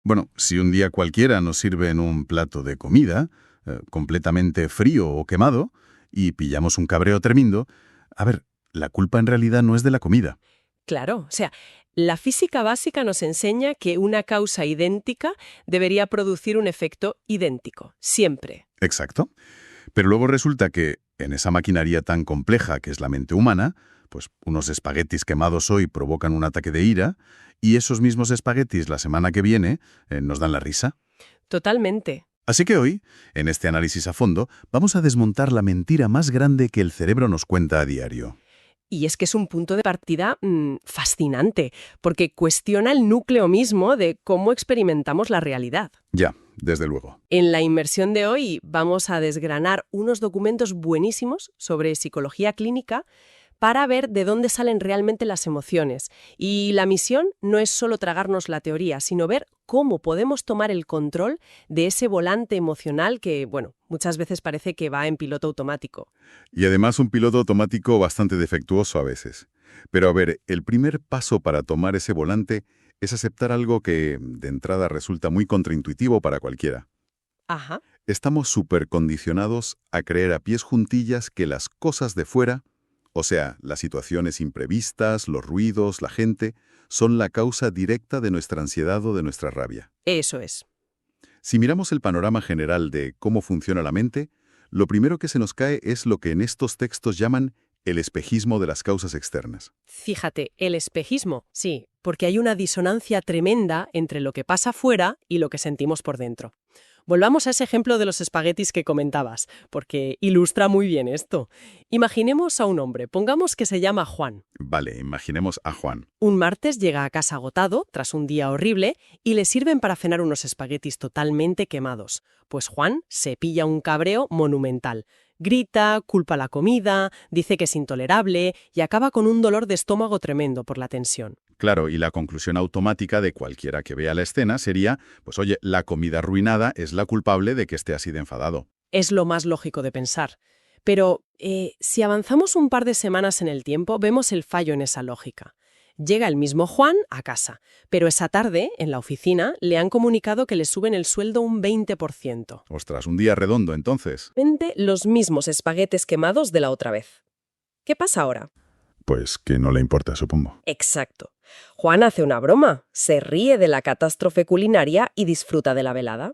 Bueno, si un día cualquiera nos sirven un plato de comida, completamente frío o quemado, y pillamos un cabreo tremendo, a ver, la culpa en realidad no es de la comida. Claro, o sea, la física básica nos enseña que una causa idéntica debería producir un efecto idéntico, siempre. Exacto. Pero luego resulta que, en esa maquinaria tan compleja que es la mente humana, pues unos espaguetis quemados hoy provocan un ataque de ira, y esos mismos espaguetis la semana que viene nos dan la risa. Totalmente. Así que hoy, en este análisis a fondo, vamos a desmontar la mentira más grande que el cerebro nos cuenta a diario. Y es que es un punto de partida fascinante, porque cuestiona el núcleo mismo de cómo experimentamos la realidad. Ya, desde luego. En la inmersión de hoy vamos a desgranar unos documentos buenísimos sobre psicología clínica para ver de dónde salen realmente las emociones. Y la misión no es solo tragarnos la teoría, sino ver cómo podemos tomar el control de ese volante emocional que, bueno, muchas veces parece que va en piloto automático. Y además un piloto automático bastante defectuoso a veces. Pero a ver, el primer paso para tomar ese volante es aceptar algo que, de entrada, resulta muy contraintuitivo para cualquiera. Ajá. Estamos súper condicionados a creer a pies juntillas que las cosas de fuera, o sea, las situaciones imprevistas, los ruidos, la gente, son la causa directa de nuestra ansiedad o de nuestra rabia. Eso es. Si miramos el panorama general de cómo funciona la mente, lo primero que se nos cae es lo que en estos textos llaman el espejismo de las causas externas. Fíjate, el espejismo, sí, porque hay una disonancia tremenda entre lo que pasa fuera y lo que sentimos por dentro. Volvamos a ese ejemplo de los espaguetis que comentabas, porque ilustra muy bien esto. Imaginemos a un hombre, pongamos que se llama Juan. Vale, imaginemos a Juan. Un martes llega a casa agotado, tras un día horrible, y le sirven para cenar unos espaguetis totalmente quemados. Pues Juan se pilla un cabreo monumental. Grita, culpa la comida, dice que es intolerable y acaba con un dolor de estómago tremendo por la tensión. Claro, y la conclusión automática de cualquiera que vea la escena sería, pues oye, la comida arruinada es la culpable de que esté así de enfadado. Es lo más lógico de pensar. Pero si avanzamos un par de semanas en el tiempo, vemos el fallo en esa lógica. Llega el mismo Juan a casa, pero esa tarde, en la oficina, le han comunicado que le suben el sueldo un 20%. Ostras, un día redondo entonces. Los mismos espaguetes quemados de la otra vez. ¿Qué pasa ahora? Pues que no le importa, supongo. Exacto. Juan hace una broma, se ríe de la catástrofe culinaria y disfruta de la velada.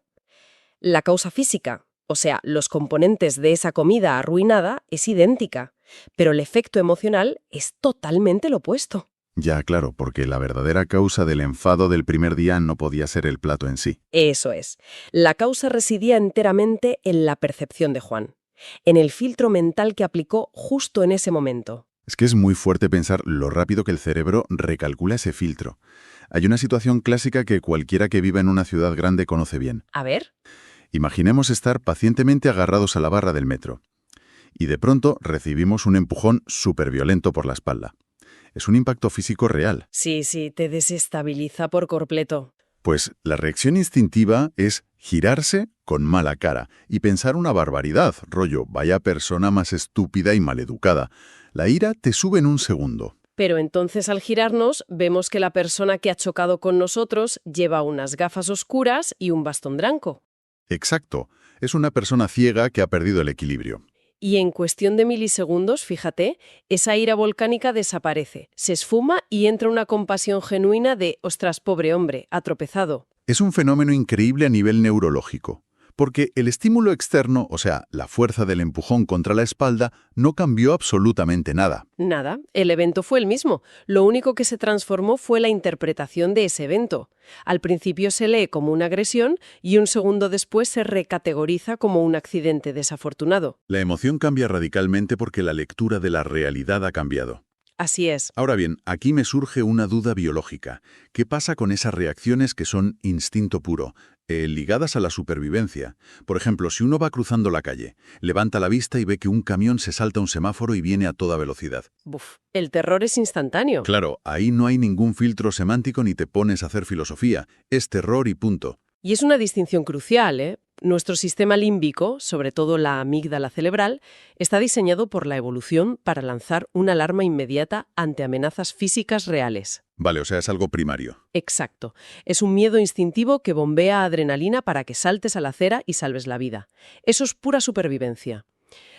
La causa física, o sea, los componentes de esa comida arruinada, es idéntica, pero el efecto emocional es totalmente lo opuesto. Ya, claro, porque la verdadera causa del enfado del primer día no podía ser el plato en sí. Eso es. La causa residía enteramente en la percepción de Juan, en el filtro mental que aplicó justo en ese momento. Es que es muy fuerte pensar lo rápido que el cerebro recalcula ese filtro. Hay una situación clásica que cualquiera que viva en una ciudad grande conoce bien. A ver. Imaginemos estar pacientemente agarrados a la barra del metro. Y de pronto recibimos un empujón súper violento por la espalda. Es un impacto físico real. Sí, te desestabiliza por completo. Pues la reacción instintiva es girarse con mala cara y pensar una barbaridad, rollo, vaya persona más estúpida y maleducada. La ira te sube en un segundo. Pero entonces al girarnos vemos que la persona que ha chocado con nosotros lleva unas gafas oscuras y un bastón blanco. Exacto, es una persona ciega que ha perdido el equilibrio. Y en cuestión de milisegundos, fíjate, esa ira volcánica desaparece, se esfuma y entra una compasión genuina de «ostras, pobre hombre, ha tropezado». Es un fenómeno increíble a nivel neurológico, porque el estímulo externo, o sea, la fuerza del empujón contra la espalda, no cambió absolutamente nada. Nada, el evento fue el mismo. Lo único que se transformó fue la interpretación de ese evento. Al principio se lee como una agresión y un segundo después se recategoriza como un accidente desafortunado. La emoción cambia radicalmente porque la lectura de la realidad ha cambiado. Así es. Ahora bien, aquí me surge una duda biológica. ¿Qué pasa con esas reacciones que son instinto puro, ligadas a la supervivencia? Por ejemplo, si uno va cruzando la calle, levanta la vista y ve que un camión se salta un semáforo y viene a toda velocidad. El terror es instantáneo. Claro, ahí no hay ningún filtro semántico ni te pones a hacer filosofía. Es terror y punto. Y es una distinción crucial, Nuestro sistema límbico, sobre todo la amígdala cerebral, está diseñado por la evolución para lanzar una alarma inmediata ante amenazas físicas reales. Vale, o sea, es algo primario. Exacto. Es un miedo instintivo que bombea adrenalina para que saltes a la acera y salves la vida. Eso es pura supervivencia.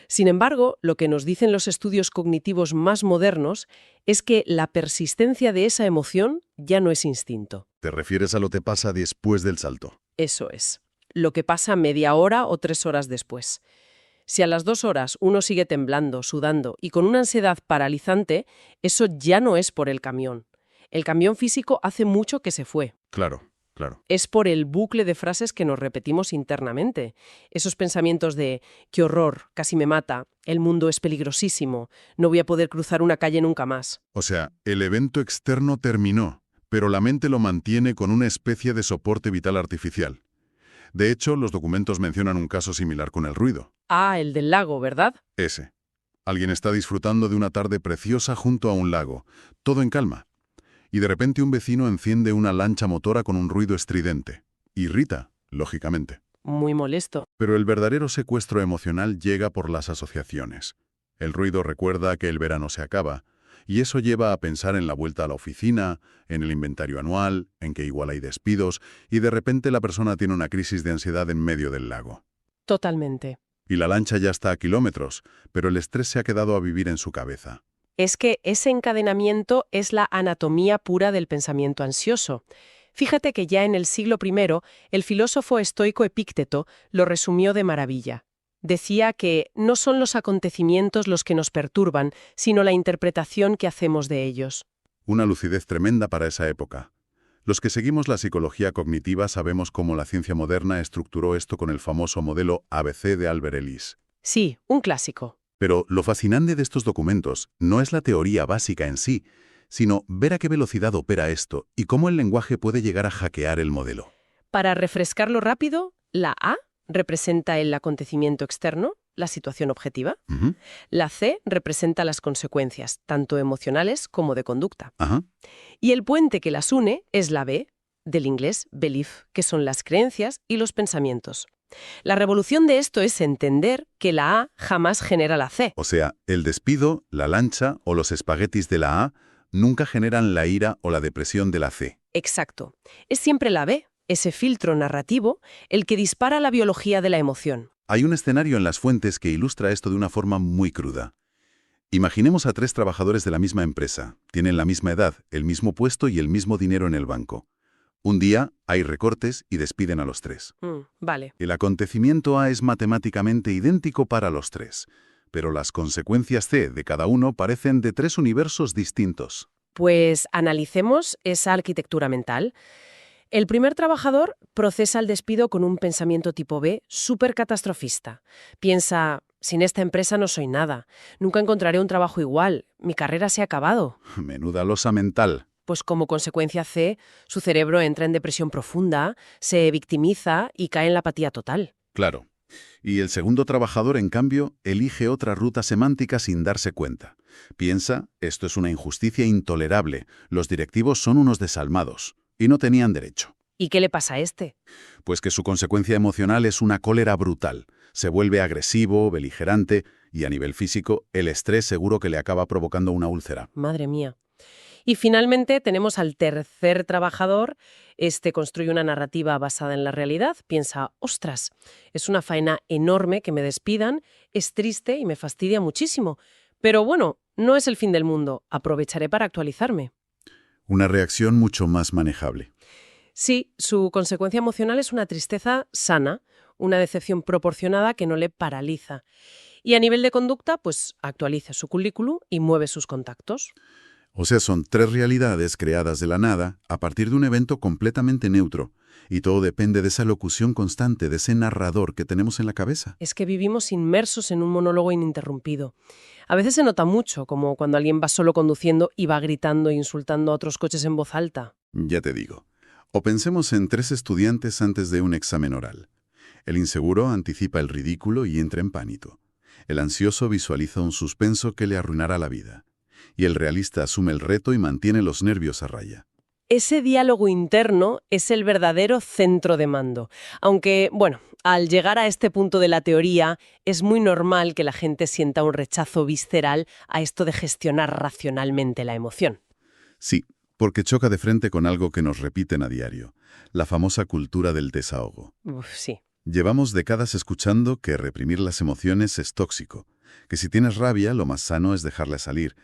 Sin embargo, lo que nos dicen los estudios cognitivos más modernos es que la persistencia de esa emoción ya no es instinto. ¿Te refieres a lo que pasa después del salto? Eso es. Lo que pasa media hora o 3 horas después. Si a las 2 horas uno sigue temblando, sudando y con una ansiedad paralizante, eso ya no es por el camión. El camión físico hace mucho que se fue. Claro, claro. Es por el bucle de frases que nos repetimos internamente. Esos pensamientos de «qué horror, casi me mata», «el mundo es peligrosísimo», «no voy a poder cruzar una calle nunca más». O sea, el evento externo terminó, pero la mente lo mantiene con una especie de soporte vital artificial. De hecho, los documentos mencionan un caso similar con el ruido. Ah, el del lago, ¿verdad? Ese. Alguien está disfrutando de una tarde preciosa junto a un lago, todo en calma. Y de repente un vecino enciende una lancha motora con un ruido estridente. Irrita, lógicamente. Muy molesto. Pero el verdadero secuestro emocional llega por las asociaciones. El ruido recuerda que el verano se acaba, y eso lleva a pensar en la vuelta a la oficina, en el inventario anual, en que igual hay despidos, y de repente la persona tiene una crisis de ansiedad en medio del lago. Totalmente. Y la lancha ya está a kilómetros, pero el estrés se ha quedado a vivir en su cabeza. Es que ese encadenamiento es la anatomía pura del pensamiento ansioso. Fíjate que ya en el siglo I, el filósofo estoico Epícteto lo resumió de maravilla. Decía que no son los acontecimientos los que nos perturban, sino la interpretación que hacemos de ellos. Una lucidez tremenda para esa época. Los que seguimos la psicología cognitiva sabemos cómo la ciencia moderna estructuró esto con el famoso modelo ABC de Albert Ellis. Sí, un clásico. Pero lo fascinante de estos documentos no es la teoría básica en sí, sino ver a qué velocidad opera esto y cómo el lenguaje puede llegar a hackear el modelo. Para refrescarlo rápido, la A representa el acontecimiento externo, la situación objetiva. Ujú. La C representa las consecuencias, tanto emocionales como de conducta. Ajá. Y el puente que las une es la B, del inglés belief, que son las creencias y los pensamientos. La revolución de esto es entender que la A jamás genera la C. O sea, el despido, la lancha o los espaguetis de la A nunca generan la ira o la depresión de la C. Exacto. Es siempre la B, ese filtro narrativo, el que dispara la biología de la emoción. Hay un escenario en las fuentes que ilustra esto de una forma muy cruda. Imaginemos a 3 trabajadores de la misma empresa. Tienen la misma edad, el mismo puesto y el mismo dinero en el banco. Un día hay recortes y despiden a los 3. Vale. El acontecimiento A es matemáticamente idéntico para los 3, pero las consecuencias C de cada uno parecen de 3 universos distintos. Pues analicemos esa arquitectura mental. El primer trabajador procesa el despido con un pensamiento tipo B súper catastrofista. Piensa, sin esta empresa no soy nada, nunca encontraré un trabajo igual, mi carrera se ha acabado. Menuda losa mental. Pues como consecuencia C, su cerebro entra en depresión profunda, se victimiza y cae en la apatía total. Claro. Y el segundo trabajador, en cambio, elige otra ruta semántica sin darse cuenta. Piensa, esto es una injusticia intolerable, los directivos son unos desalmados, y no tenían derecho. ¿Y qué le pasa a este? Pues que su consecuencia emocional es una cólera brutal. Se vuelve agresivo, beligerante, y a nivel físico, el estrés seguro que le acaba provocando una úlcera. Madre mía. Y finalmente tenemos al tercer trabajador. Este construye una narrativa basada en la realidad. Piensa, ostras, es una faena enorme que me despidan, es triste y me fastidia muchísimo. Pero bueno, no es el fin del mundo. Aprovecharé para actualizarme. Una reacción mucho más manejable. Sí, su consecuencia emocional es una tristeza sana, una decepción proporcionada que no le paraliza. Y a nivel de conducta, pues actualiza su currículum y mueve sus contactos. O sea, son 3 realidades creadas de la nada a partir de un evento completamente neutro. Y todo depende de esa locución constante, de ese narrador que tenemos en la cabeza. Es que vivimos inmersos en un monólogo ininterrumpido. A veces se nota mucho, como cuando alguien va solo conduciendo y va gritando e insultando a otros coches en voz alta. Ya te digo. O pensemos en 3 estudiantes antes de un examen oral. El inseguro anticipa el ridículo y entra en pánico. El ansioso visualiza un suspenso que le arruinará la vida. Y el realista asume el reto y mantiene los nervios a raya. Ese diálogo interno es el verdadero centro de mando. Aunque, bueno, al llegar a este punto de la teoría, es muy normal que la gente sienta un rechazo visceral a esto de gestionar racionalmente la emoción. Sí, porque choca de frente con algo que nos repiten a diario, la famosa cultura del desahogo. Uf, sí. Llevamos décadas escuchando que reprimir las emociones es tóxico, que si tienes rabia lo más sano es dejarla salir.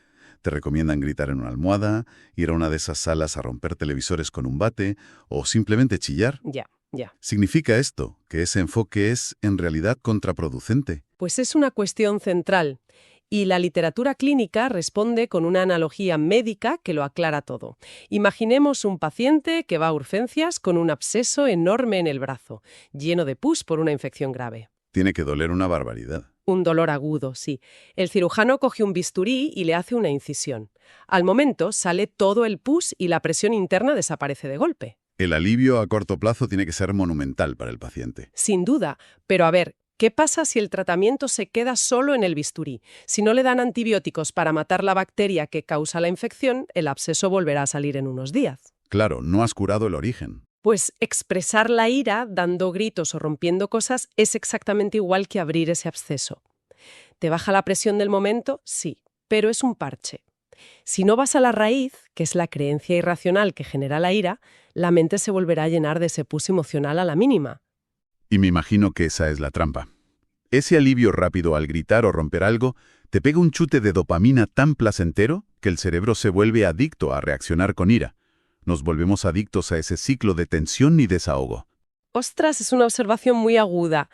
Te recomiendan gritar en una almohada, ir a una de esas salas a romper televisores con un bate o simplemente chillar. Ya, ya. ¿Significa esto que ese enfoque es en realidad contraproducente? Pues es una cuestión central. Y la literatura clínica responde con una analogía médica que lo aclara todo. Imaginemos un paciente que va a urgencias con un absceso enorme en el brazo, lleno de pus por una infección grave. Tiene que doler una barbaridad. Un dolor agudo, sí. El cirujano coge un bisturí y le hace una incisión. Al momento sale todo el pus y la presión interna desaparece de golpe. El alivio a corto plazo tiene que ser monumental para el paciente. Sin duda. Pero a ver, ¿qué pasa si el tratamiento se queda solo en el bisturí? Si no le dan antibióticos para matar la bacteria que causa la infección, el absceso volverá a salir en unos días. Claro, no has curado el origen. Pues expresar la ira, dando gritos o rompiendo cosas, es exactamente igual que abrir ese absceso. ¿Te baja la presión del momento? Sí, pero es un parche. Si no vas a la raíz, que es la creencia irracional que genera la ira, la mente se volverá a llenar de ese pus emocional a la mínima. Y me imagino que esa es la trampa. Ese alivio rápido al gritar o romper algo te pega un chute de dopamina tan placentero que el cerebro se vuelve adicto a reaccionar con ira. Nos volvemos adictos a ese ciclo de tensión y desahogo. Ostras, es una observación muy aguda.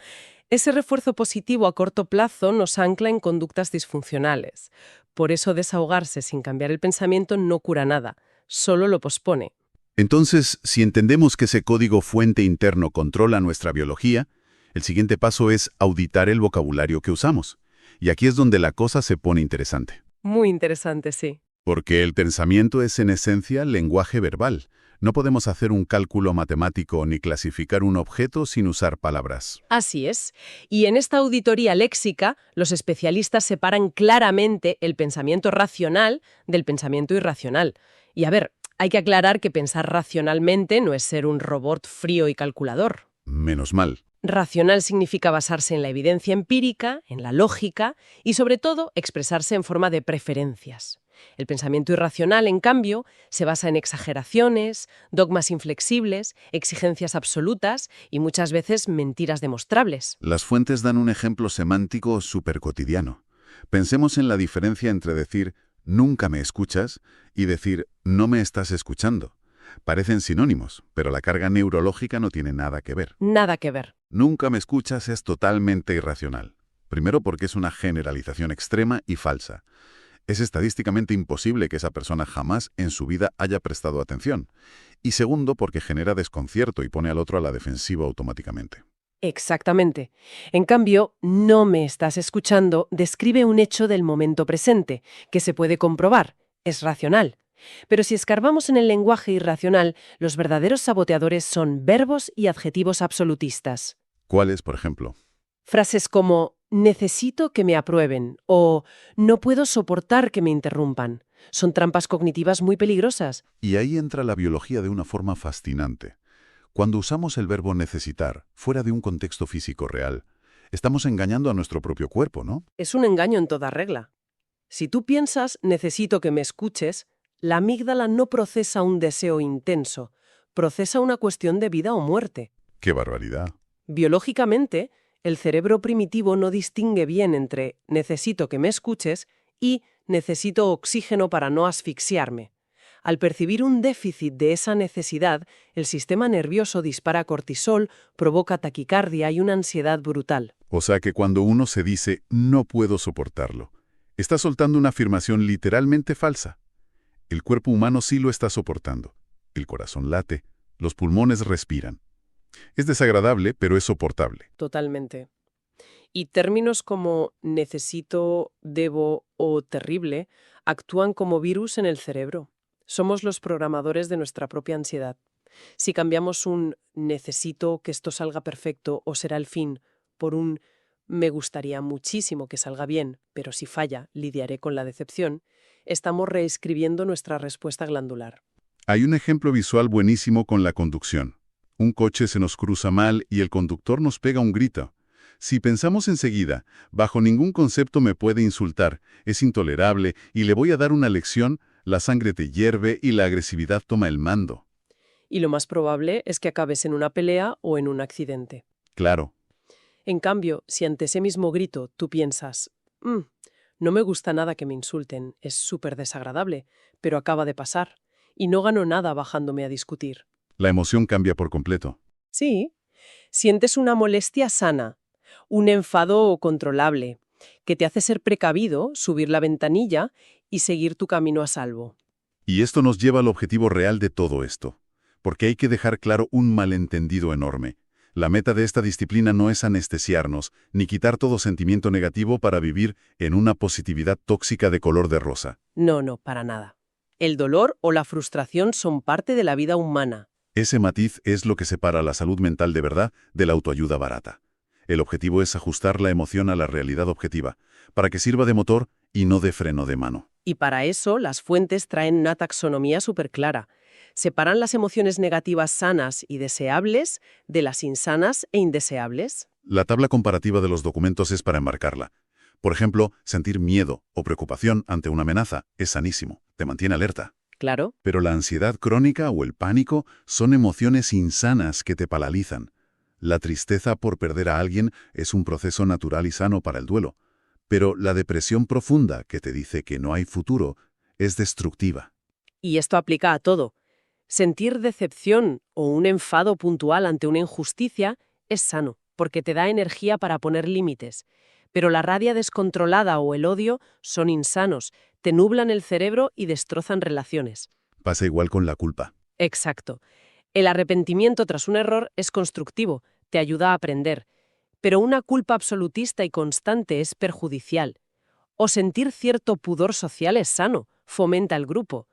Ese refuerzo positivo a corto plazo nos ancla en conductas disfuncionales. Por eso desahogarse sin cambiar el pensamiento no cura nada, solo lo pospone. Entonces, si entendemos que ese código fuente interno controla nuestra biología, el siguiente paso es auditar el vocabulario que usamos. Y aquí es donde la cosa se pone interesante. Muy interesante, sí. Porque el pensamiento es en esencia lenguaje verbal. No podemos hacer un cálculo matemático ni clasificar un objeto sin usar palabras. Así es. Y en esta auditoría léxica, los especialistas separan claramente el pensamiento racional del pensamiento irracional. Y a ver, hay que aclarar que pensar racionalmente no es ser un robot frío y calculador. Menos mal. Racional significa basarse en la evidencia empírica, en la lógica y, sobre todo, expresarse en forma de preferencias. El pensamiento irracional, en cambio, se basa en exageraciones, dogmas inflexibles, exigencias absolutas y muchas veces mentiras demostrables. Las fuentes dan un ejemplo semántico súper cotidiano. Pensemos en la diferencia entre decir «nunca me escuchas» y decir «no me estás escuchando». Parecen sinónimos, pero la carga neurológica no tiene nada que ver. Nada que ver. Nunca me escuchas es totalmente irracional. Primero porque es una generalización extrema y falsa. Es estadísticamente imposible que esa persona jamás en su vida haya prestado atención. Y segundo porque genera desconcierto y pone al otro a la defensiva automáticamente. Exactamente. En cambio, no me estás escuchando describe un hecho del momento presente, que se puede comprobar, es racional. Pero si escarbamos en el lenguaje irracional, los verdaderos saboteadores son verbos y adjetivos absolutistas. ¿Cuáles, por ejemplo? Frases como necesito que me aprueben o no puedo soportar que me interrumpan. Son trampas cognitivas muy peligrosas. Y ahí entra la biología de una forma fascinante. Cuando usamos el verbo necesitar, fuera de un contexto físico real, estamos engañando a nuestro propio cuerpo, ¿no? Es un engaño en toda regla. Si tú piensas necesito que me escuches, la amígdala no procesa un deseo intenso, procesa una cuestión de vida o muerte. ¡Qué barbaridad! Biológicamente, el cerebro primitivo no distingue bien entre necesito que me escuches y necesito oxígeno para no asfixiarme. Al percibir un déficit de esa necesidad, el sistema nervioso dispara cortisol, provoca taquicardia y una ansiedad brutal. O sea que cuando uno se dice «no puedo soportarlo», está soltando una afirmación literalmente falsa. El cuerpo humano sí lo está soportando. El corazón late, los pulmones respiran. Es desagradable, pero es soportable. Totalmente. Y términos como necesito, debo o terrible actúan como virus en el cerebro. Somos los programadores de nuestra propia ansiedad. Si cambiamos un necesito que esto salga perfecto o será el fin por un me gustaría muchísimo que salga bien, pero si falla, lidiaré con la decepción, estamos reescribiendo nuestra respuesta glandular. Hay un ejemplo visual buenísimo con la conducción. Un coche se nos cruza mal y el conductor nos pega un grito. Si pensamos enseguida, bajo ningún concepto me puede insultar, es intolerable y le voy a dar una lección, la sangre te hierve y la agresividad toma el mando. Y lo más probable es que acabes en una pelea o en un accidente. Claro, En cambio, si ante ese mismo grito tú piensas, no me gusta nada que me insulten, es súper desagradable, pero acaba de pasar, y no gano nada bajándome a discutir. la emoción cambia por completo. Sí, sientes una molestia sana, un enfado controlable, que te hace ser precavido, subir la ventanilla y seguir tu camino a salvo. Y esto nos lleva al objetivo real de todo esto. Porque hay que dejar claro un malentendido enorme. La meta de esta disciplina no es anestesiarnos, ni quitar todo sentimiento negativo para vivir en una positividad tóxica de color de rosa. No, no, para nada. El dolor o la frustración son parte de la vida humana. Ese matiz es lo que separa la salud mental de verdad de la autoayuda barata. El objetivo es ajustar la emoción a la realidad objetiva, para que sirva de motor y no de freno de mano. Y para eso las fuentes traen una taxonomía súper clara. Separan las emociones negativas sanas y deseables de las insanas e indeseables. La tabla comparativa de los documentos es para enmarcarla. Por ejemplo, sentir miedo o preocupación ante una amenaza es sanísimo, te mantiene alerta. Claro. Pero la ansiedad crónica o el pánico son emociones insanas que te paralizan. La tristeza por perder a alguien es un proceso natural y sano para el duelo. Pero la depresión profunda, que te dice que no hay futuro, es destructiva. Y esto aplica a todo. Sentir decepción o un enfado puntual ante una injusticia es sano, porque te da energía para poner límites. Pero la rabia descontrolada o el odio son insanos, te nublan el cerebro y destrozan relaciones. Pasa igual con la culpa. Exacto. El arrepentimiento tras un error es constructivo, te ayuda a aprender. Pero una culpa absolutista y constante es perjudicial. O sentir cierto pudor social es sano, fomenta el grupo.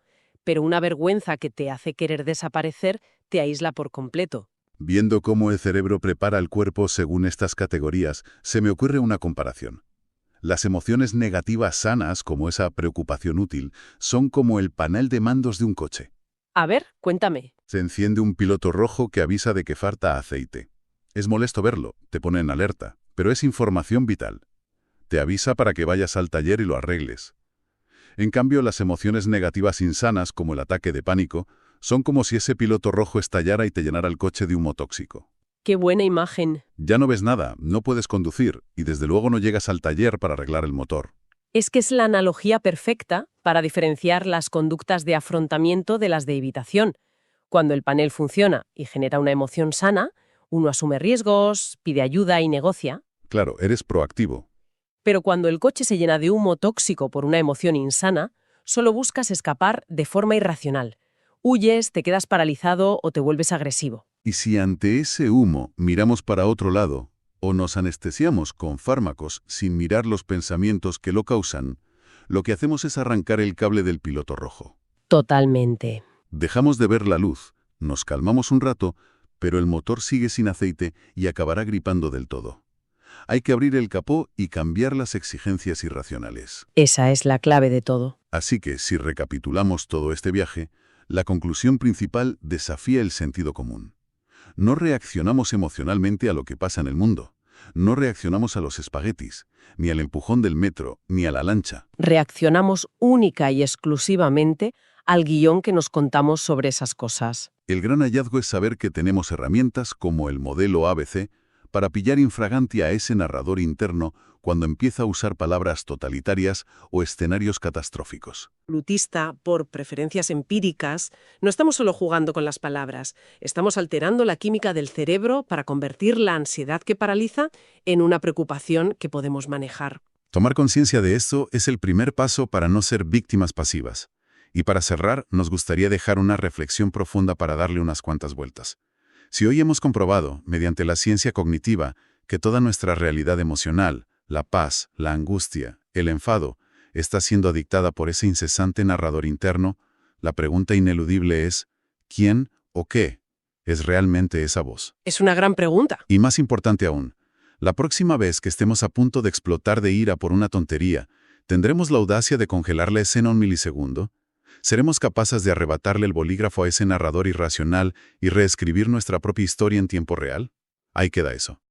Pero una vergüenza que te hace querer desaparecer te aísla por completo. Viendo cómo el cerebro prepara el cuerpo según estas categorías, se me ocurre una comparación. Las emociones negativas sanas, como esa preocupación útil, son como el panel de mandos de un coche. A ver, cuéntame. Se enciende un piloto rojo que avisa de que falta aceite. Es molesto verlo, te pone en alerta, pero es información vital. Te avisa para que vayas al taller y lo arregles. En cambio, las emociones negativas insanas, como el ataque de pánico, son como si ese piloto rojo estallara y te llenara el coche de humo tóxico. Qué buena imagen. Ya no ves nada, no puedes conducir y desde luego no llegas al taller para arreglar el motor. Es que es la analogía perfecta para diferenciar las conductas de afrontamiento de las de evitación. Cuando el panel funciona y genera una emoción sana, uno asume riesgos, pide ayuda y negocia. Claro, eres proactivo. Pero cuando el coche se llena de humo tóxico por una emoción insana, solo buscas escapar de forma irracional. Huyes, te quedas paralizado o te vuelves agresivo. Y si ante ese humo miramos para otro lado, o nos anestesiamos con fármacos sin mirar los pensamientos que lo causan, lo que hacemos es arrancar el cable del piloto rojo. Totalmente. Dejamos de ver la luz, nos calmamos un rato, pero el motor sigue sin aceite y acabará gripando del todo. Hay que abrir el capó y cambiar las exigencias irracionales. Esa es la clave de todo. Así que, si recapitulamos todo este viaje, la conclusión principal desafía el sentido común. No reaccionamos emocionalmente a lo que pasa en el mundo. No reaccionamos a los espaguetis, ni al empujón del metro, ni a la lancha. Reaccionamos única y exclusivamente al guión que nos contamos sobre esas cosas. El gran hallazgo es saber que tenemos herramientas como el modelo ABC para pillar infraganti a ese narrador interno cuando empieza a usar palabras totalitarias o escenarios catastróficos. Absolutista, por preferencias empíricas, no estamos solo jugando con las palabras, estamos alterando la química del cerebro para convertir la ansiedad que paraliza en una preocupación que podemos manejar. Tomar conciencia de esto es el primer paso para no ser víctimas pasivas. Y para cerrar, nos gustaría dejar una reflexión profunda para darle unas cuantas vueltas. Si hoy hemos comprobado, mediante la ciencia cognitiva, que toda nuestra realidad emocional, la paz, la angustia, el enfado, está siendo dictada por ese incesante narrador interno, la pregunta ineludible es, ¿quién o qué es realmente esa voz? Es una gran pregunta. Y más importante aún, la próxima vez que estemos a punto de explotar de ira por una tontería, ¿tendremos la audacia de congelar la escena un milisegundo? ¿Seremos capaces de arrebatarle el bolígrafo a ese narrador irracional y reescribir nuestra propia historia en tiempo real? Ahí queda eso.